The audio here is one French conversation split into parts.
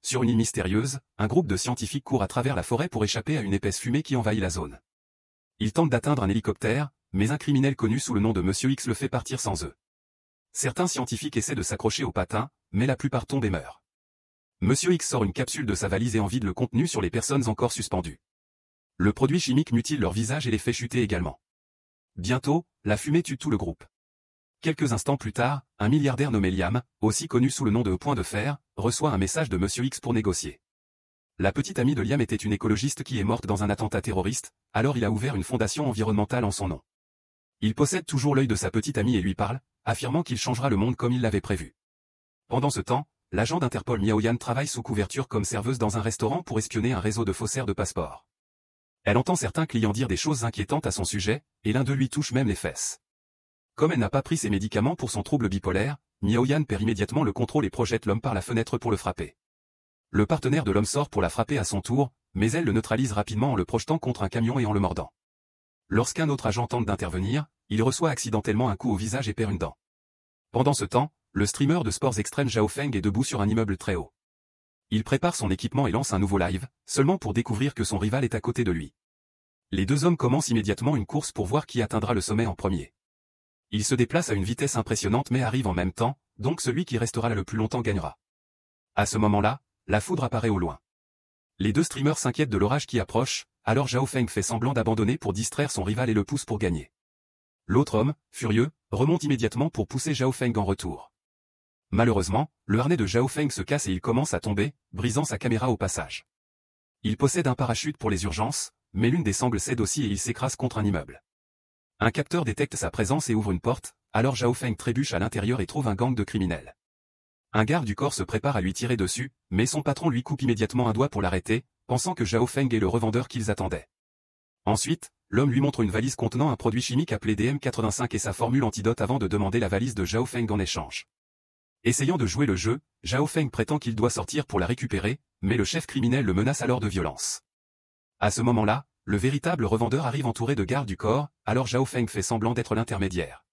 Sur une île mystérieuse, un groupe de scientifiques court à travers la forêt pour échapper à une épaisse fumée qui envahit la zone. Ils tentent d'atteindre un hélicoptère, mais un criminel connu sous le nom de Monsieur X le fait partir sans eux. Certains scientifiques essaient de s'accrocher au patin, mais la plupart tombent et meurent. Monsieur X sort une capsule de sa valise et en vide le contenu sur les personnes encore suspendues. Le produit chimique mutile leur visage et les fait chuter également. Bientôt, la fumée tue tout le groupe. Quelques instants plus tard, un milliardaire nommé Liam, aussi connu sous le nom de Point de Fer, reçoit un message de Monsieur X pour négocier. La petite amie de Liam était une écologiste qui est morte dans un attentat terroriste, alors il a ouvert une fondation environnementale en son nom. Il possède toujours l'œil de sa petite amie et lui parle, affirmant qu'il changera le monde comme il l'avait prévu. Pendant ce temps, l'agent d'Interpol Miao Yan travaille sous couverture comme serveuse dans un restaurant pour espionner un réseau de faussaires de passeports. Elle entend certains clients dire des choses inquiétantes à son sujet, et l'un d'eux lui touche même les fesses. Comme elle n'a pas pris ses médicaments pour son trouble bipolaire, Miao Yan perd immédiatement le contrôle et projette l'homme par la fenêtre pour le frapper. Le partenaire de l'homme sort pour la frapper à son tour, mais elle le neutralise rapidement en le projetant contre un camion et en le mordant. Lorsqu'un autre agent tente d'intervenir, il reçoit accidentellement un coup au visage et perd une dent. Pendant ce temps, le streamer de sports extrêmes Zhao Feng est debout sur un immeuble très haut. Il prépare son équipement et lance un nouveau live, seulement pour découvrir que son rival est à côté de lui. Les deux hommes commencent immédiatement une course pour voir qui atteindra le sommet en premier. Ils se déplacent à une vitesse impressionnante mais arrivent en même temps, donc celui qui restera là le plus longtemps gagnera. À ce moment-là, la foudre apparaît au loin. Les deux streamers s'inquiètent de l'orage qui approche, alors Zhao Feng fait semblant d'abandonner pour distraire son rival et le pousse pour gagner. L'autre homme, furieux, remonte immédiatement pour pousser Zhao Feng en retour. Malheureusement, le harnais de Zhao Feng se casse et il commence à tomber, brisant sa caméra au passage. Il possède un parachute pour les urgences, mais l'une des sangles cède aussi et il s'écrase contre un immeuble. Un capteur détecte sa présence et ouvre une porte, alors Zhao Feng trébuche à l'intérieur et trouve un gang de criminels. Un garde du corps se prépare à lui tirer dessus, mais son patron lui coupe immédiatement un doigt pour l'arrêter, pensant que Zhao Feng est le revendeur qu'ils attendaient. Ensuite, l'homme lui montre une valise contenant un produit chimique appelé DM85 et sa formule antidote avant de demander la valise de Zhao Feng en échange. Essayant de jouer le jeu, Zhao Feng prétend qu'il doit sortir pour la récupérer, mais le chef criminel le menace alors de violence. À ce moment-là, le véritable revendeur arrive entouré de gardes du corps, alors Zhao Feng fait semblant d'être l'intermédiaire.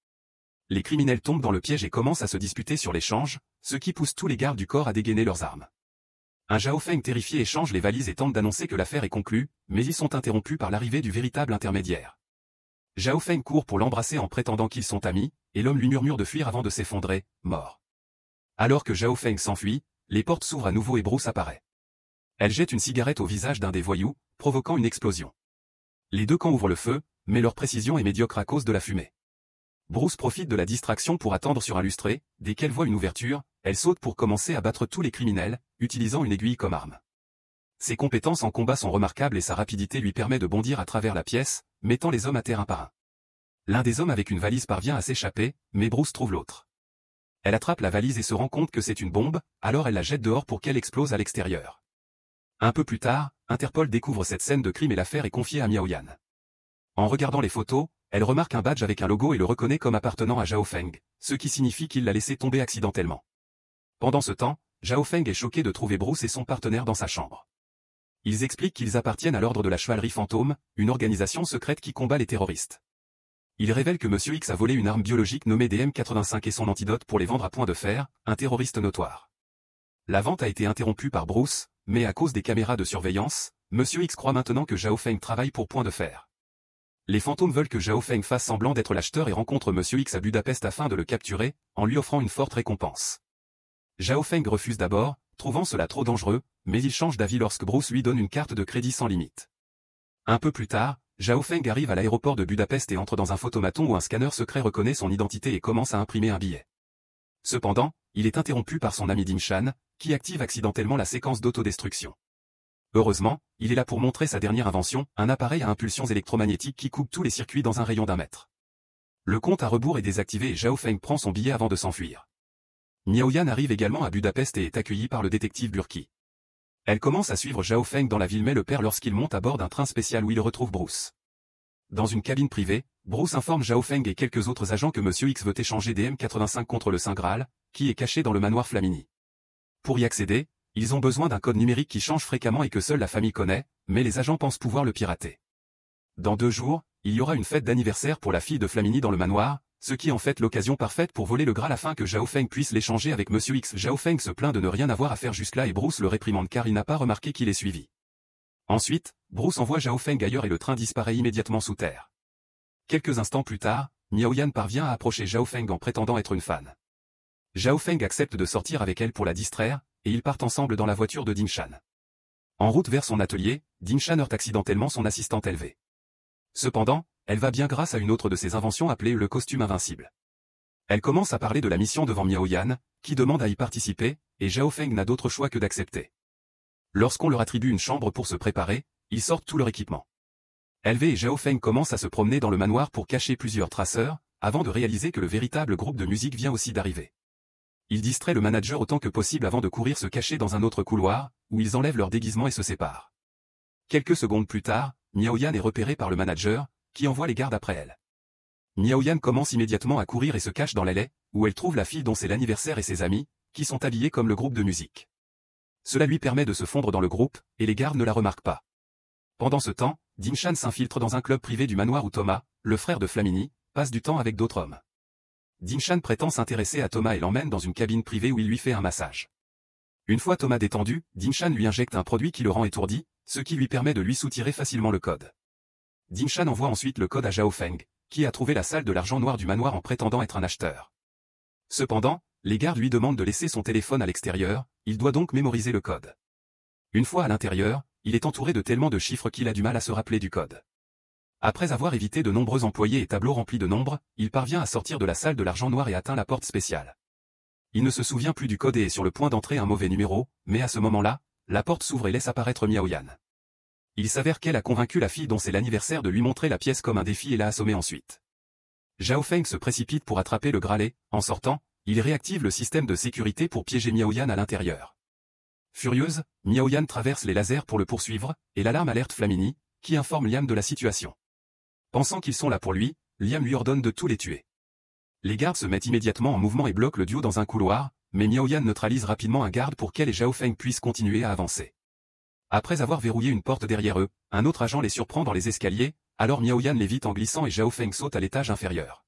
Les criminels tombent dans le piège et commencent à se disputer sur l'échange, ce qui pousse tous les gardes du corps à dégainer leurs armes. Un Zhao Feng terrifié échange les valises et tente d'annoncer que l'affaire est conclue, mais ils sont interrompus par l'arrivée du véritable intermédiaire. Zhao Feng court pour l'embrasser en prétendant qu'ils sont amis, et l'homme lui murmure de fuir avant de s'effondrer, mort. Alors que Zhao Feng s'enfuit, les portes s'ouvrent à nouveau et Bruce apparaît. Elle jette une cigarette au visage d'un des voyous, provoquant une explosion. Les deux camps ouvrent le feu, mais leur précision est médiocre à cause de la fumée. Bruce profite de la distraction pour attendre sur un lustré, dès qu'elle voit une ouverture, elle saute pour commencer à battre tous les criminels, utilisant une aiguille comme arme. Ses compétences en combat sont remarquables et sa rapidité lui permet de bondir à travers la pièce, mettant les hommes à terre un par un. L'un des hommes avec une valise parvient à s'échapper, mais Bruce trouve l'autre. Elle attrape la valise et se rend compte que c'est une bombe, alors elle la jette dehors pour qu'elle explose à l'extérieur. Un peu plus tard, Interpol découvre cette scène de crime et l'affaire est confiée à Miao Yan. En regardant les photos, elle remarque un badge avec un logo et le reconnaît comme appartenant à Zhao Feng, ce qui signifie qu'il l'a laissé tomber accidentellement. Pendant ce temps, Zhao Feng est choqué de trouver Bruce et son partenaire dans sa chambre. Ils expliquent qu'ils appartiennent à l'ordre de la chevalerie fantôme, une organisation secrète qui combat les terroristes. Ils révèlent que Monsieur X a volé une arme biologique nommée DM85 et son antidote pour les vendre à Point de Fer, un terroriste notoire. La vente a été interrompue par Bruce, mais à cause des caméras de surveillance, Monsieur X croit maintenant que Zhao Feng travaille pour Point de Fer. Les fantômes veulent que Zhao Feng fasse semblant d'être l'acheteur et rencontre Monsieur X à Budapest afin de le capturer, en lui offrant une forte récompense. Zhao Feng refuse d'abord, trouvant cela trop dangereux, mais il change d'avis lorsque Bruce lui donne une carte de crédit sans limite. Un peu plus tard, Zhao Feng arrive à l'aéroport de Budapest et entre dans un photomaton où un scanner secret reconnaît son identité et commence à imprimer un billet. Cependant, il est interrompu par son ami Dim Shan, qui active accidentellement la séquence d'autodestruction. Heureusement, il est là pour montrer sa dernière invention, un appareil à impulsions électromagnétiques qui coupe tous les circuits dans un rayon d'1 mètre. Le compte à rebours est désactivé et Zhao Feng prend son billet avant de s'enfuir. Miao Yan arrive également à Budapest et est accueillie par le détective Burki. Elle commence à suivre Zhao Feng dans la ville mais le perd lorsqu'il monte à bord d'un train spécial où il retrouve Bruce. Dans une cabine privée, Bruce informe Zhao Feng et quelques autres agents que Monsieur X veut échanger DM85 contre le Saint Graal, qui est caché dans le manoir Flamini. Pour y accéder, ils ont besoin d'un code numérique qui change fréquemment et que seule la famille connaît, mais les agents pensent pouvoir le pirater. Dans 2 jours, il y aura une fête d'anniversaire pour la fille de Flamini dans le manoir, ce qui est en fait l'occasion parfaite pour voler le Graal afin que Zhao Feng puisse l'échanger avec Monsieur X. Zhao Feng se plaint de ne rien avoir à faire jusque-là et Bruce le réprimande car il n'a pas remarqué qu'il est suivi. Ensuite, Bruce envoie Zhao Feng ailleurs et le train disparaît immédiatement sous terre. Quelques instants plus tard, Miao Yan parvient à approcher Zhao Feng en prétendant être une fan. Zhao Feng accepte de sortir avec elle pour la distraire, et ils partent ensemble dans la voiture de Ding Shan. En route vers son atelier, Ding Shan heurte accidentellement son assistante élevée. Cependant, elle va bien grâce à une autre de ses inventions appelée le costume invincible. Elle commence à parler de la mission devant Miao Yan, qui demande à y participer, et Zhao Feng n'a d'autre choix que d'accepter. Lorsqu'on leur attribue une chambre pour se préparer, ils sortent tout leur équipement. LV et Zhao Feng commencent à se promener dans le manoir pour cacher plusieurs traceurs, avant de réaliser que le véritable groupe de musique vient aussi d'arriver. Ils distraient le manager autant que possible avant de courir se cacher dans un autre couloir, où ils enlèvent leur déguisement et se séparent. Quelques secondes plus tard, Miao Yan est repérée par le manager, qui envoie les gardes après elle. Miao Yan commence immédiatement à courir et se cache dans l'allée, où elle trouve la fille dont c'est l'anniversaire et ses amis, qui sont habillés comme le groupe de musique. Cela lui permet de se fondre dans le groupe, et les gardes ne la remarquent pas. Pendant ce temps, Ding Shan s'infiltre dans un club privé du manoir où Thomas, le frère de Flamini, passe du temps avec d'autres hommes. Ding Shan prétend s'intéresser à Thomas et l'emmène dans une cabine privée où il lui fait un massage. Une fois Thomas détendu, Ding Shan lui injecte un produit qui le rend étourdi, ce qui lui permet de lui soutirer facilement le code. Ding Shan envoie ensuite le code à Zhao Feng, qui a trouvé la salle de l'argent noir du manoir en prétendant être un acheteur. Cependant, les gardes lui demandent de laisser son téléphone à l'extérieur, il doit donc mémoriser le code. Une fois à l'intérieur, il est entouré de tellement de chiffres qu'il a du mal à se rappeler du code. Après avoir évité de nombreux employés et tableaux remplis de nombres, il parvient à sortir de la salle de l'argent noir et atteint la porte spéciale. Il ne se souvient plus du code et est sur le point d'entrer un mauvais numéro, mais à ce moment-là, la porte s'ouvre et laisse apparaître Miao Yan. Il s'avère qu'elle a convaincu la fille dont c'est l'anniversaire de lui montrer la pièce comme un défi et l'a assommée ensuite. Zhao Feng se précipite pour attraper le Graal et, en sortant, il réactive le système de sécurité pour piéger Miao Yan à l'intérieur. Furieuse, Miao Yan traverse les lasers pour le poursuivre, et l'alarme alerte Flamini, qui informe Liam de la situation. Pensant qu'ils sont là pour lui, Liam lui ordonne de tous les tuer. Les gardes se mettent immédiatement en mouvement et bloquent le duo dans un couloir, mais Miao Yan neutralise rapidement un garde pour qu'elle et Zhao Feng puissent continuer à avancer. Après avoir verrouillé une porte derrière eux, un autre agent les surprend dans les escaliers, alors Miao Yan l'évite en glissant et Zhao Feng saute à l'étage inférieur.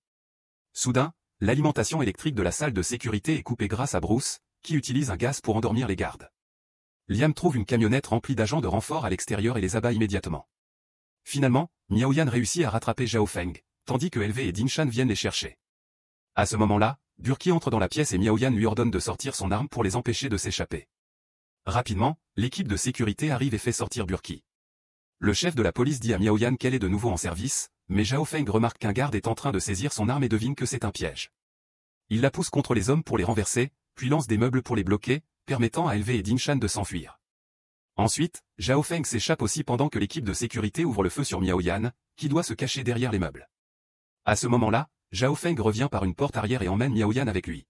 Soudain, l'alimentation électrique de la salle de sécurité est coupée grâce à Bruce, qui utilise un gaz pour endormir les gardes. Liam trouve une camionnette remplie d'agents de renfort à l'extérieur et les abat immédiatement. Finalement, Miao Yan réussit à rattraper Zhao Feng, tandis que LV et Ding Shan viennent les chercher. À ce moment-là, Burki entre dans la pièce et Miao Yan lui ordonne de sortir son arme pour les empêcher de s'échapper. Rapidement, l'équipe de sécurité arrive et fait sortir Burki. Le chef de la police dit à Miao Yan qu'elle est de nouveau en service, mais Zhao Feng remarque qu'un garde est en train de saisir son arme et devine que c'est un piège. Il la pousse contre les hommes pour les renverser, puis lance des meubles pour les bloquer, permettant à LV et Ding Shan de s'enfuir. Ensuite, Zhao Feng s'échappe aussi pendant que l'équipe de sécurité ouvre le feu sur Miao Yan, qui doit se cacher derrière les meubles. À ce moment-là, Zhao Feng revient par une porte arrière et emmène Miao Yan avec lui.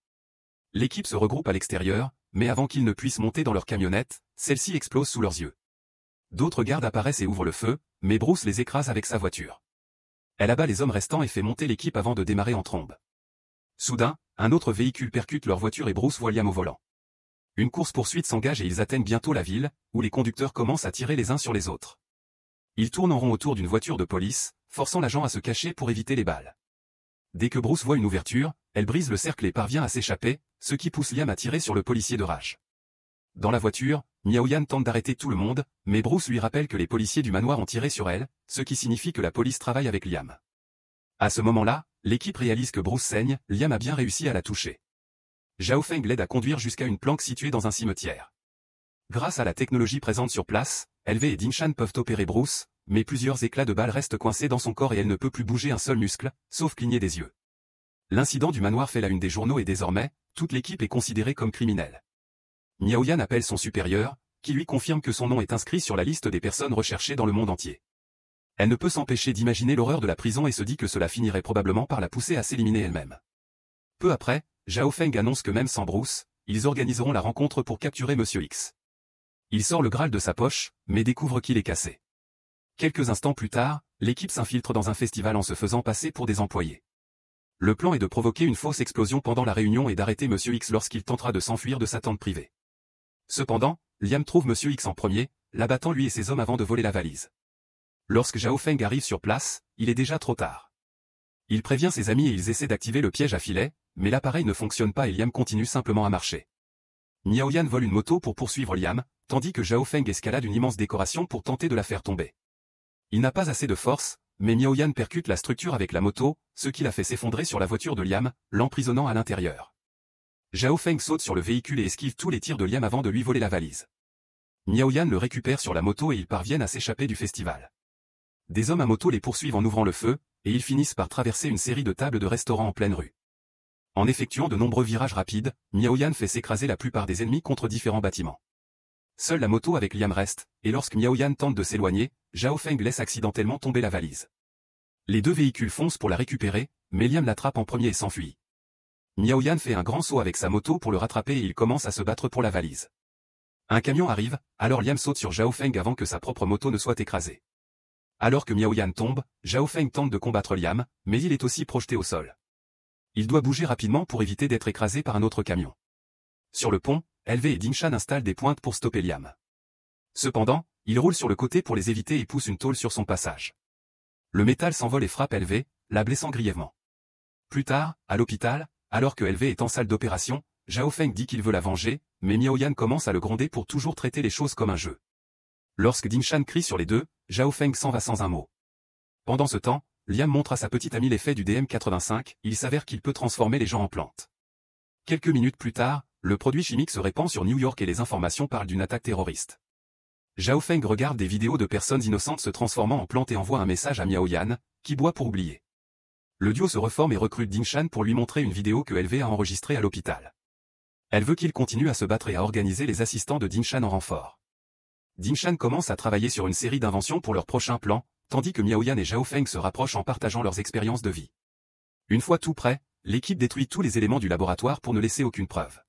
L'équipe se regroupe à l'extérieur, mais avant qu'ils ne puissent monter dans leur camionnette, celle-ci explose sous leurs yeux. D'autres gardes apparaissent et ouvrent le feu, mais Bruce les écrase avec sa voiture. Elle abat les hommes restants et fait monter l'équipe avant de démarrer en trombe. Soudain, un autre véhicule percute leur voiture et Bruce voit Liam au volant. Une course-poursuite s'engage et ils atteignent bientôt la ville, où les conducteurs commencent à tirer les uns sur les autres. Ils tournent en rond autour d'une voiture de police, forçant l'agent à se cacher pour éviter les balles. Dès que Bruce voit une ouverture, elle brise le cercle et parvient à s'échapper, ce qui pousse Liam à tirer sur le policier de rage. Dans la voiture, Miao Yan tente d'arrêter tout le monde, mais Bruce lui rappelle que les policiers du manoir ont tiré sur elle, ce qui signifie que la police travaille avec Liam. À ce moment-là, l'équipe réalise que Bruce saigne, Liam a bien réussi à la toucher. Zhao Feng l'aide à conduire jusqu'à une planque située dans un cimetière. Grâce à la technologie présente sur place, LV et Ding Shan peuvent opérer Bruce, mais plusieurs éclats de balles restent coincés dans son corps et elle ne peut plus bouger un seul muscle, sauf cligner des yeux. L'incident du manoir fait la une des journaux et désormais, toute l'équipe est considérée comme criminelle. Miao Yan appelle son supérieur, qui lui confirme que son nom est inscrit sur la liste des personnes recherchées dans le monde entier. Elle ne peut s'empêcher d'imaginer l'horreur de la prison et se dit que cela finirait probablement par la pousser à s'éliminer elle-même. Peu après, Zhao Feng annonce que même sans Bruce, ils organiseront la rencontre pour capturer Monsieur X. Il sort le Graal de sa poche, mais découvre qu'il est cassé. Quelques instants plus tard, l'équipe s'infiltre dans un festival en se faisant passer pour des employés. Le plan est de provoquer une fausse explosion pendant la réunion et d'arrêter Monsieur X lorsqu'il tentera de s'enfuir de sa tente privée. Cependant, Liam trouve Monsieur X en premier, l'abattant lui et ses hommes avant de voler la valise. Lorsque Zhao Feng arrive sur place, il est déjà trop tard. Il prévient ses amis et ils essaient d'activer le piège à filet, mais l'appareil ne fonctionne pas et Liam continue simplement à marcher. Miao Yan vole une moto pour poursuivre Liam, tandis que Zhao Feng escalade une immense décoration pour tenter de la faire tomber. Il n'a pas assez de force, mais Miao Yan percute la structure avec la moto, ce qui la fait s'effondrer sur la voiture de Liam, l'emprisonnant à l'intérieur. Zhao Feng saute sur le véhicule et esquive tous les tirs de Liam avant de lui voler la valise. Miao Yan le récupère sur la moto et ils parviennent à s'échapper du festival. Des hommes à moto les poursuivent en ouvrant le feu, et ils finissent par traverser une série de tables de restaurants en pleine rue. En effectuant de nombreux virages rapides, Miao Yan fait s'écraser la plupart des ennemis contre différents bâtiments. Seule la moto avec Liam reste, et lorsque Miao Yan tente de s'éloigner, Zhao Feng laisse accidentellement tomber la valise. Les deux véhicules foncent pour la récupérer, mais Liam l'attrape en premier et s'enfuit. Miao Yan fait un grand saut avec sa moto pour le rattraper et il commence à se battre pour la valise. Un camion arrive, alors Liam saute sur Zhao Feng avant que sa propre moto ne soit écrasée. Alors que Miao Yan tombe, Zhao Feng tente de combattre Liam, mais il est aussi projeté au sol. Il doit bouger rapidement pour éviter d'être écrasé par un autre camion. Sur le pont, LV et Dingshan installent des pointes pour stopper Liam. Cependant, il roule sur le côté pour les éviter et pousse une tôle sur son passage. Le métal s'envole et frappe LV, la blessant grièvement. Plus tard, à l'hôpital, alors que LV est en salle d'opération, Zhao Feng dit qu'il veut la venger, mais Miao Yan commence à le gronder pour toujours traiter les choses comme un jeu. Lorsque Dingshan crie sur les deux, Zhao Feng s'en va sans un mot. Pendant ce temps, Liam montre à sa petite amie l'effet du DM85, il s'avère qu'il peut transformer les gens en plantes. Quelques minutes plus tard, le produit chimique se répand sur New York et les informations parlent d'une attaque terroriste. Zhao Feng regarde des vidéos de personnes innocentes se transformant en plantes et envoie un message à Miao Yan, qui boit pour oublier. Le duo se reforme et recrute Dingshan pour lui montrer une vidéo que LV a enregistrée à l'hôpital. Elle veut qu'il continue à se battre et à organiser les assistants de Dingshan en renfort. Dingshan commence à travailler sur une série d'inventions pour leur prochain plan, tandis que Miao Yan et Zhao Feng se rapprochent en partageant leurs expériences de vie. Une fois tout prêt, l'équipe détruit tous les éléments du laboratoire pour ne laisser aucune preuve.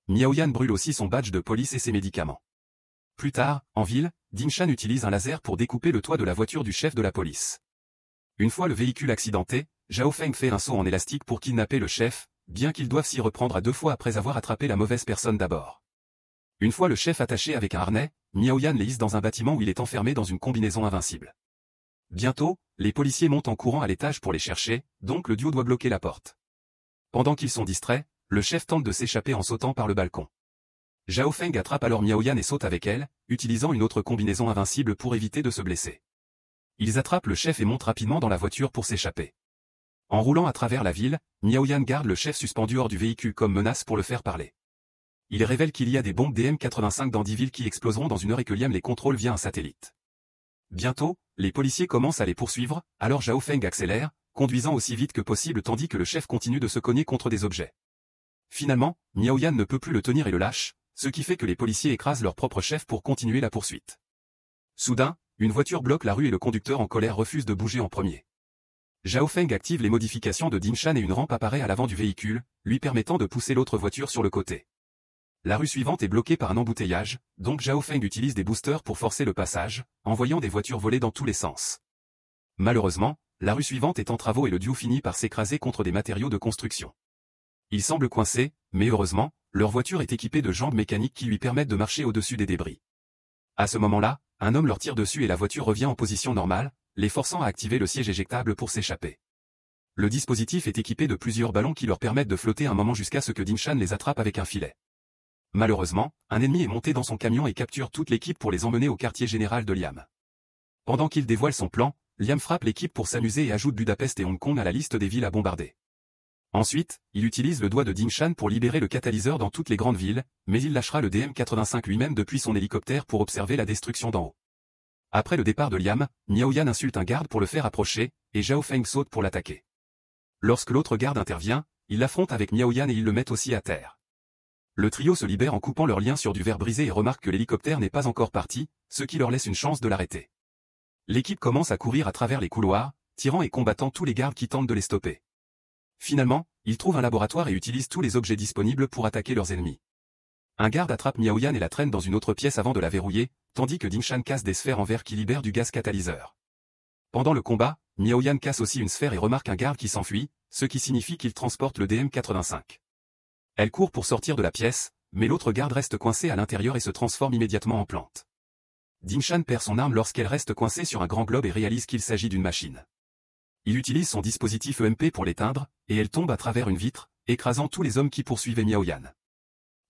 Miao Yan brûle aussi son badge de police et ses médicaments. Plus tard, en ville, Dingshan utilise un laser pour découper le toit de la voiture du chef de la police. Une fois le véhicule accidenté, Zhao Feng fait un saut en élastique pour kidnapper le chef, bien qu'ils doivent s'y reprendre à deux fois après avoir attrapé la mauvaise personne d'abord. Une fois le chef attaché avec un harnais, Miao Yan le hisse dans un bâtiment où il est enfermé dans une combinaison invincible. Bientôt, les policiers montent en courant à l'étage pour les chercher, donc le duo doit bloquer la porte. Pendant qu'ils sont distraits, le chef tente de s'échapper en sautant par le balcon. Zhao Feng attrape alors Miao Yan et saute avec elle, utilisant une autre combinaison invincible pour éviter de se blesser. Ils attrapent le chef et montent rapidement dans la voiture pour s'échapper. En roulant à travers la ville, Miao Yan garde le chef suspendu hors du véhicule comme menace pour le faire parler. Il révèle qu'il y a des bombes DM85 dans 10 villes qui exploseront dans une heure et que Liam les contrôle via un satellite. Bientôt, les policiers commencent à les poursuivre, alors Zhao Feng accélère, conduisant aussi vite que possible tandis que le chef continue de se cogner contre des objets. Finalement, Miao Yan ne peut plus le tenir et le lâche, ce qui fait que les policiers écrasent leur propre chef pour continuer la poursuite. Soudain, une voiture bloque la rue et le conducteur en colère refuse de bouger en premier. Zhao Feng active les modifications de Dingshan et une rampe apparaît à l'avant du véhicule, lui permettant de pousser l'autre voiture sur le côté. La rue suivante est bloquée par un embouteillage, donc Zhao Feng utilise des boosters pour forcer le passage, envoyant des voitures voler dans tous les sens. Malheureusement, la rue suivante est en travaux et le duo finit par s'écraser contre des matériaux de construction. Ils semblent coincés, mais heureusement, leur voiture est équipée de jambes mécaniques qui lui permettent de marcher au-dessus des débris. À ce moment-là, un homme leur tire dessus et la voiture revient en position normale, les forçant à activer le siège éjectable pour s'échapper. Le dispositif est équipé de plusieurs ballons qui leur permettent de flotter un moment jusqu'à ce que Dingshan les attrape avec un filet. Malheureusement, un ennemi est monté dans son camion et capture toute l'équipe pour les emmener au quartier général de Liam. Pendant qu'il dévoile son plan, Liam frappe l'équipe pour s'amuser et ajoute Budapest et Hong Kong à la liste des villes à bombarder. Ensuite, il utilise le doigt de Dingshan pour libérer le catalyseur dans toutes les grandes villes, mais il lâchera le DM85 lui-même depuis son hélicoptère pour observer la destruction d'en haut. Après le départ de Liam, Miao Yan insulte un garde pour le faire approcher, et Zhao Feng saute pour l'attaquer. Lorsque l'autre garde intervient, il l'affronte avec Miao Yan et ils le mettent aussi à terre. Le trio se libère en coupant leurs liens sur du verre brisé et remarque que l'hélicoptère n'est pas encore parti, ce qui leur laisse une chance de l'arrêter. L'équipe commence à courir à travers les couloirs, tirant et combattant tous les gardes qui tentent de les stopper. Finalement, ils trouvent un laboratoire et utilisent tous les objets disponibles pour attaquer leurs ennemis. Un garde attrape Miao Yan et la traîne dans une autre pièce avant de la verrouiller, tandis que Dingshan casse des sphères en verre qui libèrent du gaz catalyseur. Pendant le combat, Miao Yan casse aussi une sphère et remarque un garde qui s'enfuit, ce qui signifie qu'il transporte le DM85. Elle court pour sortir de la pièce, mais l'autre garde reste coincé à l'intérieur et se transforme immédiatement en plante. Dingshan perd son arme lorsqu'elle reste coincée sur un grand globe et réalise qu'il s'agit d'une machine. Il utilise son dispositif EMP pour l'éteindre, et elle tombe à travers une vitre, écrasant tous les hommes qui poursuivaient Miao Yan.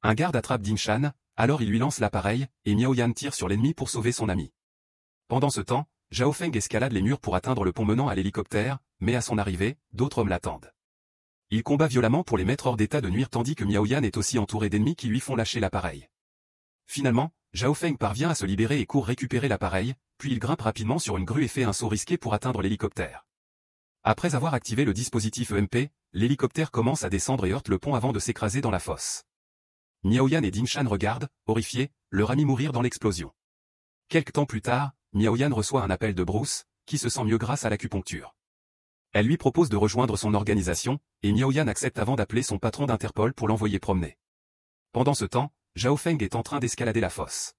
Un garde attrape Ding Shan, alors il lui lance l'appareil, et Miao Yan tire sur l'ennemi pour sauver son ami. Pendant ce temps, Zhao Feng escalade les murs pour atteindre le pont menant à l'hélicoptère, mais à son arrivée, d'autres hommes l'attendent. Il combat violemment pour les mettre hors d'état de nuire tandis que Miao Yan est aussi entouré d'ennemis qui lui font lâcher l'appareil. Finalement, Zhao Feng parvient à se libérer et court récupérer l'appareil, puis il grimpe rapidement sur une grue et fait un saut risqué pour atteindre l'hélicoptère. Après avoir activé le dispositif EMP, l'hélicoptère commence à descendre et heurte le pont avant de s'écraser dans la fosse. Miao Yan et Ding Shan regardent, horrifiés, leur ami mourir dans l'explosion. Quelque temps plus tard, Miao Yan reçoit un appel de Bruce, qui se sent mieux grâce à l'acupuncture. Elle lui propose de rejoindre son organisation, et Miao Yan accepte avant d'appeler son patron d'Interpol pour l'envoyer promener. Pendant ce temps, Zhao Feng est en train d'escalader la fosse.